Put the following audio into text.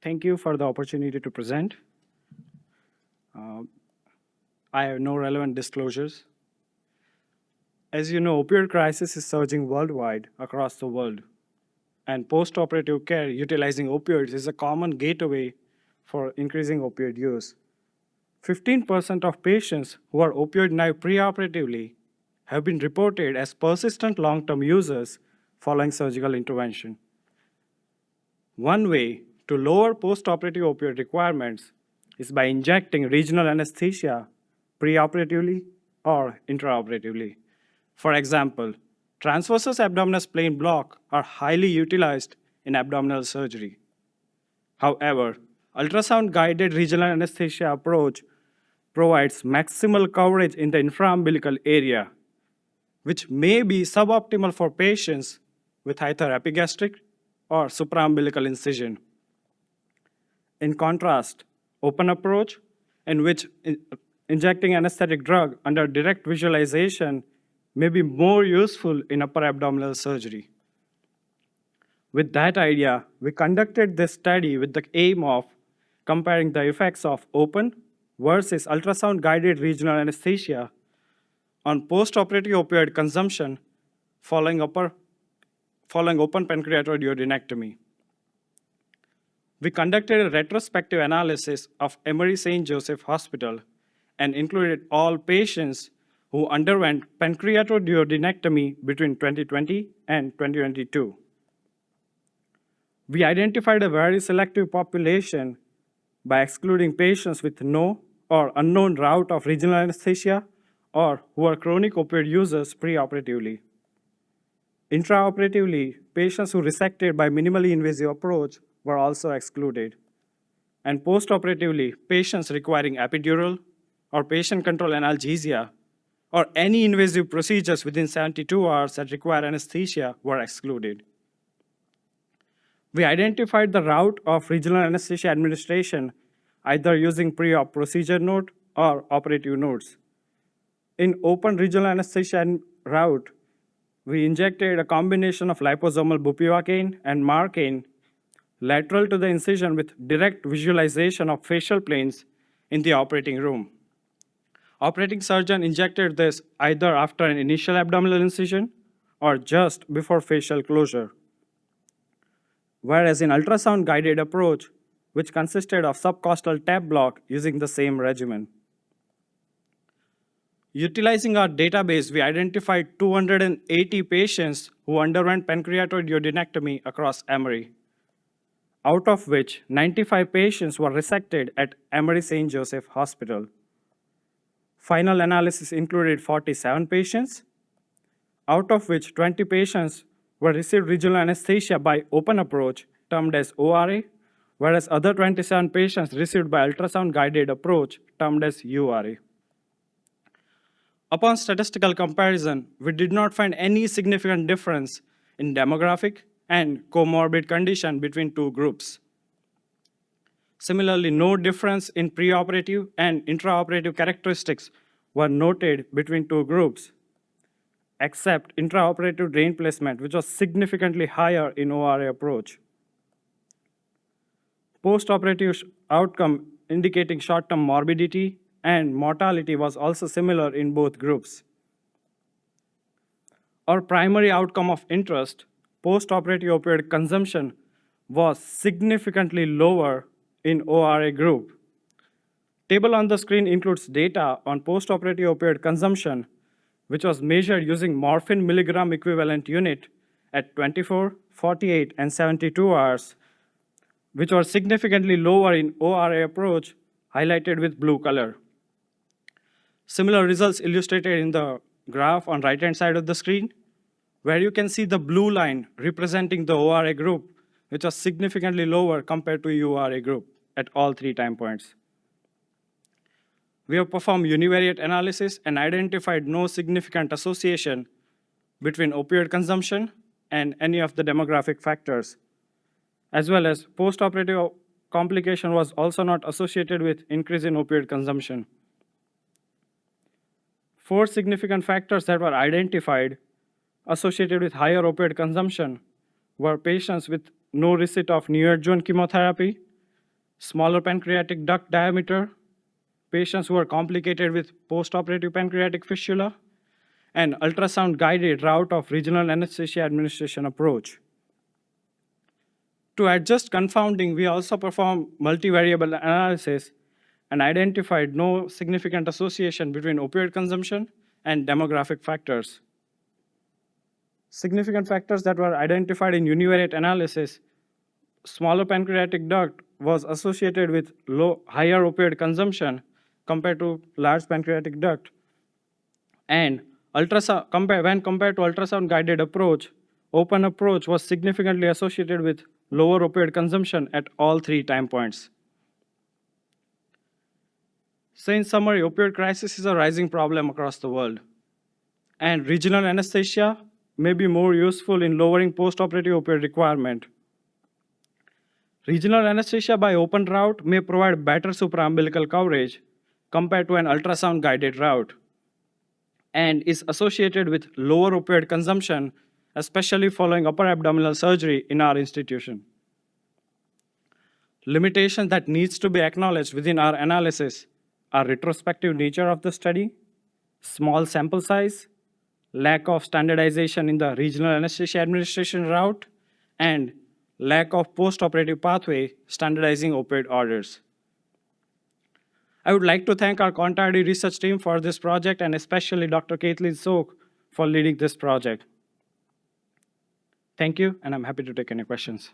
Thank you for the opportunity to present. Uh, I have no relevant disclosures. As you know, opioid crisis is surging worldwide across the world, and post-operative care utilizing opioids is a common gateway for increasing opioid use. 15% of patients who are opioid naive preoperatively have been reported as persistent long-term users following surgical intervention. One way to lower post-operative opioid requirements is by injecting regional anesthesia preoperatively or intraoperatively. For example, transversus abdominis plane block are highly utilized in abdominal surgery. However, ultrasound-guided regional anesthesia approach provides maximal coverage in the infraumbilical area, which may be suboptimal for patients with either epigastric or supraumbilical incision. In contrast, open approach, in which injecting anesthetic drug under direct visualization may be more useful in upper abdominal surgery. With that idea, we conducted this study with the aim of comparing the effects of open versus ultrasound-guided regional anesthesia on post-operative opioid consumption following open pancreatoduodenectomy. We conducted a retrospective analysis of Emory St. Joseph Hospital and included all patients who underwent pancreatoduodenectomy between 2020 and 2022. We identified a very selective population by excluding patients with no or unknown route of regional anesthesia or who are chronic opioid users preoperatively. Intraoperatively, patients who resected by minimally invasive approach were also excluded. And postoperatively, patients requiring epidural or patient-controlled analgesia or any invasive procedures within 72 hours that require anesthesia were excluded. We identified the route of regional anesthesia administration either using pre-op procedure note or operative notes. In open regional anesthesia route, we injected a combination of liposomal bupivacaine and marcaine lateral to the incision with direct visualization of facial planes in the operating room. Operating surgeon injected this either after an initial abdominal incision or just before facial closure. Whereas in ultrasound-guided approach, which consisted of subcostal tab block using the same regimen. Utilizing our database, we identified 280 patients who underwent pancreatoduodenectomy across Emory, out of which 95 patients were resected at Emory St. Joseph Hospital. Final analysis included 47 patients, out of which 20 patients were received regional anesthesia by open approach, termed as ORA, whereas other 27 patients received by ultrasound-guided approach, termed as URA. Upon statistical comparison, we did not find any significant difference in demographic and comorbid condition between two groups. Similarly, no difference in preoperative and intraoperative characteristics were noted between two groups, except intraoperative drain placement, which was significantly higher in ORA approach. Postoperative outcome indicating short-term morbidity and mortality was also similar in both groups. Our primary outcome of interest, postoperative opioid consumption, was significantly lower in ORA group. Table on the screen includes data on postoperative opioid consumption, which was measured using morphine milligram equivalent unit at 24, 48, and 72 hours, which were significantly lower in ORA approach, highlighted with blue color. Similar results illustrated in the graph on right-hand side of the screen, where you can see the blue line representing the ORA group, which was significantly lower compared to URA group at all 3 time points. We have performed univariate analysis and identified no significant association between opioid consumption and any of the demographic factors, as well as postoperative complication was also not associated with increase in opioid consumption. 4 significant factors that were identified associated with higher opioid consumption were patients with no receipt of neoadjuvant chemotherapy, smaller pancreatic duct diameter, patients who are complicated with postoperative pancreatic fistula, and ultrasound-guided route of regional anesthesia administration approach. To adjust confounding, we also performed multivariable analysis and identified no significant association between opioid consumption and demographic factors. Significant factors that were identified in univariate analysis: smaller pancreatic duct was associated with higher opioid consumption compared to large pancreatic duct. And when compared to ultrasound-guided approach, open approach was significantly associated with lower opioid consumption at all 3 time points. So in summary, opioid crisis is a rising problem across the world. And regional anesthesia may be more useful in lowering postoperative opioid requirement. Regional anesthesia by open route may provide better supraumbilical coverage compared to an ultrasound-guided route, and is associated with lower opioid consumption, especially following upper abdominal surgery in our institution. Limitations that needs to be acknowledged within our analysis are retrospective nature of the study, small sample size, lack of standardization in the regional anesthesia administration route, and lack of postoperative pathway standardizing opioid orders. I would like to thank our Contardi research team for this project, and especially Dr. Caitlin Sok for leading this project. Thank you, and I'm happy to take any questions.